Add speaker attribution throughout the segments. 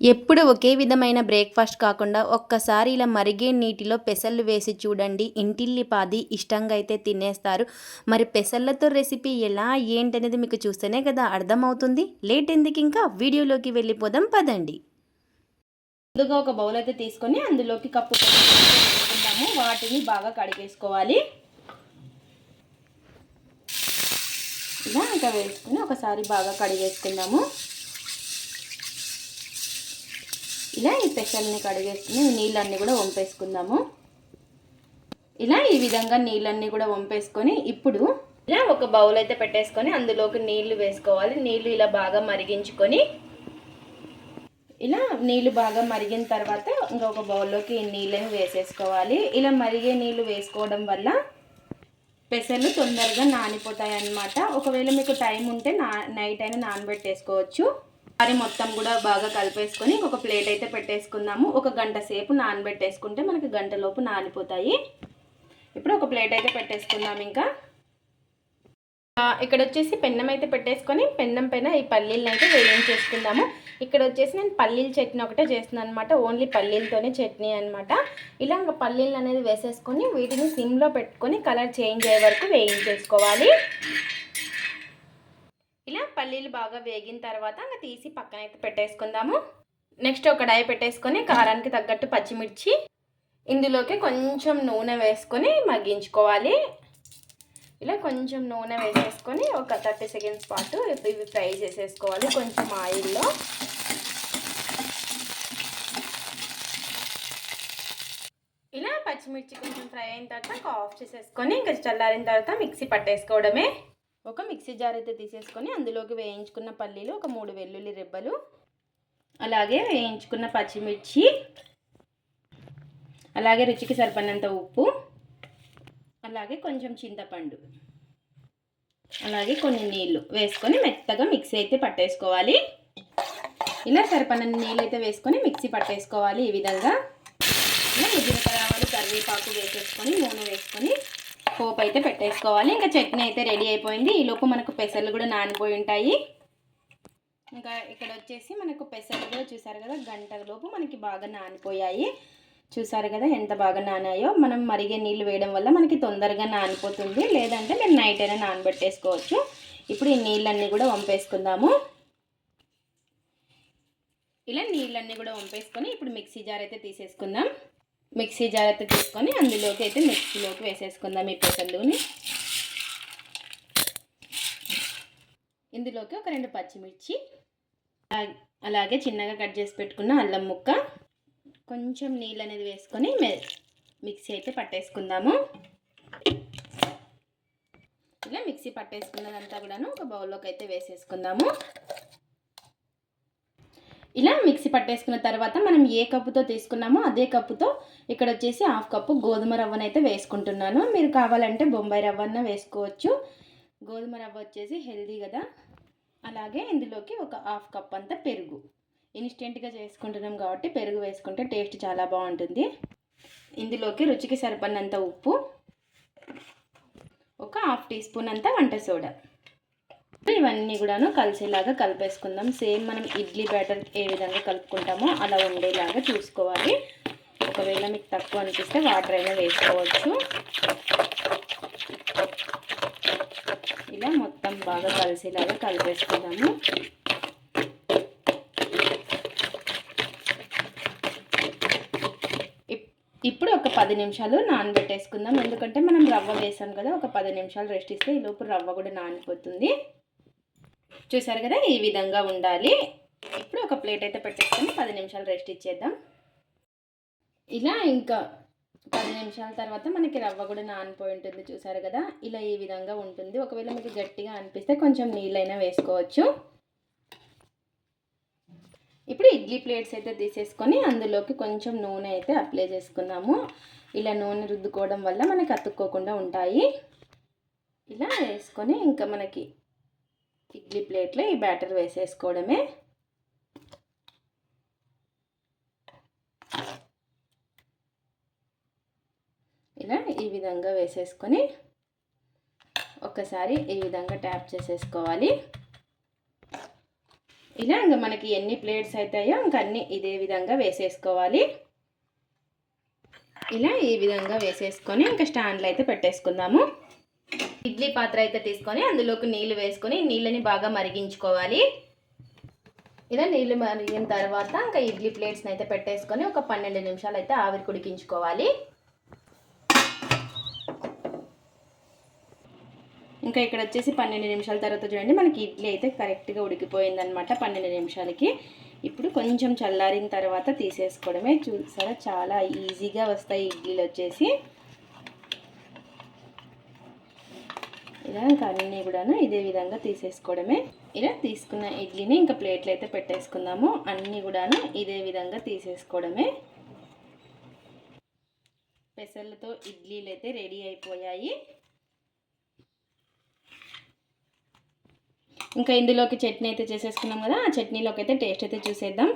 Speaker 1: ఎప్పుడు ఒకే విధమైన బ్రేక్ఫాస్ట్ కాకుండా ఒక్కసారి ఇలా మరిగే నీటిలో పెసళ్ళు వేసి చూడండి. ఇంటిల్లిపాది ఇష్టంగా అయితే తినేస్తారు. మరి పెసళ్ళతో రెసిపీ ఎలా ఏంటనేది మీకు చూస్తేనే కదా అర్థమవుతుంది. లేట్ ఎందుకు, ఇంకా వీడియోలోకి వెళ్ళిపోదాం పదండి. ముందుగా ఒక బౌల్ అయితే తీసుకొని అందులోకి కప్పు వేసుకుందాము. వాటిని బాగా కడిగేసుకోవాలి. ఇలా ఇంకా వేసుకుని ఒకసారి బాగా కడిగేసుకుందాము. ఇలా ఈ పెసల్ని కడిగేసుకుని నీళ్ళన్నీ కూడా వంపేసుకుందాము. ఇలా ఈ విధంగా నీళ్ళన్నీ కూడా వంపేసుకొని ఇప్పుడు ఇలా ఒక బౌల్ అయితే పెట్టేసుకొని అందులోకి నీళ్లు వేసుకోవాలి. నీళ్లు ఇలా బాగా మరిగించుకొని ఇలా నీళ్లు బాగా మరిగిన తర్వాత ఇంకొక బౌల్లోకి ఈ నీళ్ళని వేసేసుకోవాలి. ఇలా మరిగే నీళ్లు వేసుకోవడం వల్ల పెసలు తొందరగా నానిపోతాయి అన్నమాట. ఒకవేళ మీకు టైం ఉంటే నైట్ అయినా నానబెట్టేసుకోవచ్చు. కర్రీ మొత్తం కూడా బాగా కలిపేసుకొని ఒక ప్లేట్ అయితే పెట్టేసుకుందాము. ఒక గంట సేపు నానబెట్టేసుకుంటే మనకి గంటలోపు నానిపోతాయి. ఇప్పుడు ఒక ప్లేట్ అయితే పెట్టేసుకుందాం. ఇంకా ఇక్కడ వచ్చేసి పెన్నం అయితే పెట్టేసుకొని పెన్నం పైన ఈ పల్లీలను అయితే వేయించేసుకుందాము. ఇక్కడ వచ్చేసి నేను పల్లీల చట్నీ ఒకటే చేస్తున్నాను అనమాట. ఓన్లీ పల్లీలతోనే చట్నీ అనమాట. ఇలా ఇంకా పల్లీలు అనేది వేసేసుకొని వీటిని సిమ్లో పెట్టుకొని కలర్ చేంజ్ అయ్యే వరకు వేయించేసుకోవాలి. ఇలా పల్లీలు బాగా వేగిన తర్వాత ఇంకా తీసి పక్కన అయితే పెట్టేసుకుందాము. నెక్స్ట్ ఒక కడాయి పెట్టేసుకొని కారానికి తగ్గట్టు పచ్చిమిర్చి, ఇందులోకి కొంచెం నూనె వేసుకొని మగ్గించుకోవాలి. ఇలా కొంచెం నూనె వేసేసుకొని ఒక 30 సెకండ్స్ పాటు ఇవి ఫ్రై చేసేసుకోవాలి కొంచెం ఆయిల్లో. ఇలా పచ్చిమిర్చి కొంచెం ఫ్రై అయిన తర్వాత ఆఫ్ చేసేసుకొని ఇంకా చల్లారిన తర్వాత మిక్సీ పట్టేసుకోవడమే. ఒక మిక్సీ జార్ అయితే తీసేసుకొని అందులోకి వేయించుకున్న పల్లీలు, ఒక 3 వెల్లుల్లి రెబ్బలు, అలాగే వేయించుకున్న పచ్చిమిర్చి, అలాగే రుచికి సరిపడినంత ఉప్పు, అలాగే కొంచెం చింతపండు, అలాగే కొన్ని నీళ్లు వేసుకొని మెత్తగా మిక్సీ అయితే పట్టేసుకోవాలి. ఇలా సరిపడిన నీళ్ళు అయితే వేసుకొని మిక్సీ పట్టేసుకోవాలి. ఈ విధంగా ఇలా జీలకర్ర, కరివేపాకు వేసేసుకొని నూనె వేసుకొని పోపు అయితే పెట్టేసుకోవాలి. ఇంకా చట్నీ అయితే రెడీ అయిపోయింది. ఈలోపు మనకు పెసర్లు కూడా నానిపోయి ఉంటాయి. ఇంకా ఇక్కడ వచ్చేసి మనకు పెసర్లు కూడా చూసారు కదా గంటలోపు మనకి బాగా నానిపోయాయి. చూసారు కదా ఎంత బాగా నానాయో. మనం మరిగే నీళ్ళు వేయడం వల్ల మనకి తొందరగా నానిపోతుంది. లేదంటే మీరు నైట్ అయినా నానబెట్టేసుకోవచ్చు. ఇప్పుడు ఈ నీళ్ళన్నీ కూడా వంపేసుకుందాము. ఇలా నీళ్ళన్నీ కూడా వంపేసుకొని ఇప్పుడు మిక్సీ జార్ అయితే తీసేసుకుందాం. మిక్సీ జార్ అయితే తీసుకొని అందులోకి అయితే మిక్సీలోకి వేసేసుకుందాం ఈ పెసర్లుని. ఇందులోకి ఒక 2 పచ్చిమిర్చి, అలాగే చిన్నగా కట్ చేసి పెట్టుకున్న అల్లం ముక్క, కొంచెం నీళ్ళు అనేది వేసుకొని మిక్సీ అయితే పట్టేసుకుందాము. ఇలా మిక్సీ పట్టేసుకున్నదంతా కూడాను ఒక బౌల్లోకి అయితే వేసేసుకుందాము. ఇలా మిక్సీ పట్టేసుకున్న తర్వాత మనం ఏ కప్పుతో తీసుకున్నామో అదే కప్పుతో ఇక్కడ వచ్చేసి 1/2 కప్పు గోధుమ రవ్వను అయితే వేసుకుంటున్నాను. మీరు కావాలంటే బొంబాయి రవ్వన్న వేసుకోవచ్చు. గోధుమ రవ్వ వచ్చేసి హెల్దీ కదా. అలాగే ఇందులోకి ఒక 1/2 కప్ అంతా పెరుగు. ఇన్స్టెంట్గా చేసుకుంటున్నాం కాబట్టి పెరుగు వేసుకుంటే టేస్ట్ చాలా బాగుంటుంది. ఇందులోకి రుచికి సరిపడినంత ఉప్పు, ఒక 1/2 టీ స్పూన్ అంతా వంట సోడా, ఇవన్నీ కూడాను కలిసేలాగా కలిపేసుకుందాం. సేమ్ మనం ఇడ్లీ బ్యాటర్ ఏ విధంగా కలుపుకుంటామో అలా ఉండేలాగా చూసుకోవాలి. ఒకవేళ మీకు తక్కువ అనిపిస్తే వాటర్ అయినా వేసుకోవచ్చు. ఇలా మొత్తం బాగా కలిసేలాగా కలిపేసుకుందాము. ఇప్పుడు ఒక 10 నిమిషాలు నానబెట్టేసుకుందాం. ఎందుకంటే మనం రవ్వ వేసాం కదా, ఒక 10 నిమిషాలు రెస్ట్ ఇస్తే ఈ లోపు రవ్వ కూడా నానిపోతుంది. చూసారు కదా ఈ విధంగా ఉండాలి. ఇప్పుడు ఒక ప్లేట్ అయితే పెట్టేసుకొని 10 నిమిషాలు రెస్ట్ ఇచ్చేద్దాం. ఇలా ఇంకా 10 నిమిషాల తర్వాత మనకి రవ్వ కూడా నానిపోయి ఉంటుంది. చూసారు కదా ఇలా ఈ విధంగా ఉంటుంది. ఒకవేళ మీకు గట్టిగా అనిపిస్తే కొంచెం నీళ్ళైనా వేసుకోవచ్చు. ఇప్పుడు ఇడ్లీ ప్లేట్స్ అయితే తీసేసుకొని అందులోకి కొంచెం నూనె అయితే అప్లై చేసుకుందాము. ఇలా నూనె రుద్దుకోవడం వల్ల మనకి అతుక్కోకుండా ఉంటాయి. ఇలా వేసుకొని ఇంకా మనకి ఇడ్లీ ప్లేట్లో ఈ బ్యాటర్ వేసేసుకోవడమే. ఇలా ఈ విధంగా వేసేసుకొని ఒకసారి ఈ విధంగా ట్యాప్ చేసేసుకోవాలి. ఇలా ఇంకా మనకి ఎన్ని ప్లేట్స్ అవుతాయో ఇంక అన్నీ ఇదే విధంగా వేసేసుకోవాలి. ఇలా ఈ విధంగా వేసేసుకొని ఇంకా స్టాండ్లో అయితే పెట్టేసుకుందాము. ఇడ్లీ పాత్ర అయితే తీసుకొని అందులోకి నీళ్ళు వేసుకొని నీళ్ళని బాగా మరిగించుకోవాలి. ఇలా నీళ్ళు మరిగిన తర్వాత ఇంకా ఇడ్లీ ప్లేట్స్ని అయితే పెట్టేసుకొని ఒక 12 నిమిషాలు అయితే ఆవిరి కుడికించుకోవాలి. ఇంకా ఇక్కడ వచ్చేసి 12 నిమిషాల తర్వాత చూడండి మనకి ఇడ్లీ అయితే కరెక్ట్గా ఉడికిపోయిందనమాట 12 నిమిషాలకి. ఇప్పుడు కొంచెం చల్లారిన తర్వాత తీసేసుకోవడమే. చూసారా చాలా ఈజీగా వస్తాయి ఇడ్లీలు వచ్చేసి. ఇలా ఇంకా అన్నీ కూడాను ఇదే విధంగా తీసేసుకోవడమే. ఇలా తీసుకున్న ఇడ్లీని ఇంకా ప్లేట్లు అయితే పెట్టేసుకుందాము. అన్నీ కూడాను ఇదే విధంగా తీసేసుకోవడమే. పెసర్లతో ఇడ్లీలు అయితే రెడీ అయిపోయాయి. ఇంకా ఇందులోకి చట్నీ అయితే చేసేసుకున్నాం కదా, ఆ చట్నీలోకి అయితే టేస్ట్ అయితే చూసేద్దాం.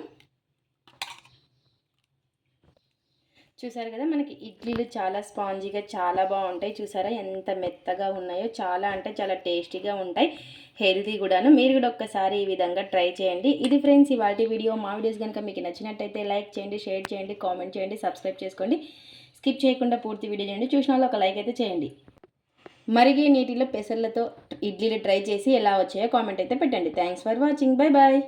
Speaker 1: చూసారు కదా మనకి ఇడ్లీలు చాలా స్పాంజీగా చాలా బాగుంటాయి. చూసారా ఎంత మెత్తగా ఉన్నాయో, చాలా అంటే చాలా టేస్టీగా ఉంటాయి, హెల్తీ కూడాను. మీరు కూడా ఒక్కసారి ఈ విధంగా ట్రై చేయండి. ఇది ఫ్రెండ్స్ ఇవాల్టి వీడియో. మా వీడియోస్ కనుక మీకు నచ్చినట్టయితే లైక్ చేయండి, షేర్ చేయండి, కామెంట్ చేయండి, సబ్స్క్రైబ్ చేసుకోండి. స్కిప్ చేయకుండా పూర్తి వీడియో చేయండి. చూసిన వాళ్ళు ఒక లైక్ అయితే చేయండి. మరిగే నీటిలో పెసర్లతో ఇడ్లీలు ట్రై చేసి ఎలా వచ్చాయో కామెంట్ అయితే పెట్టండి. Thanks for watching. Bye bye.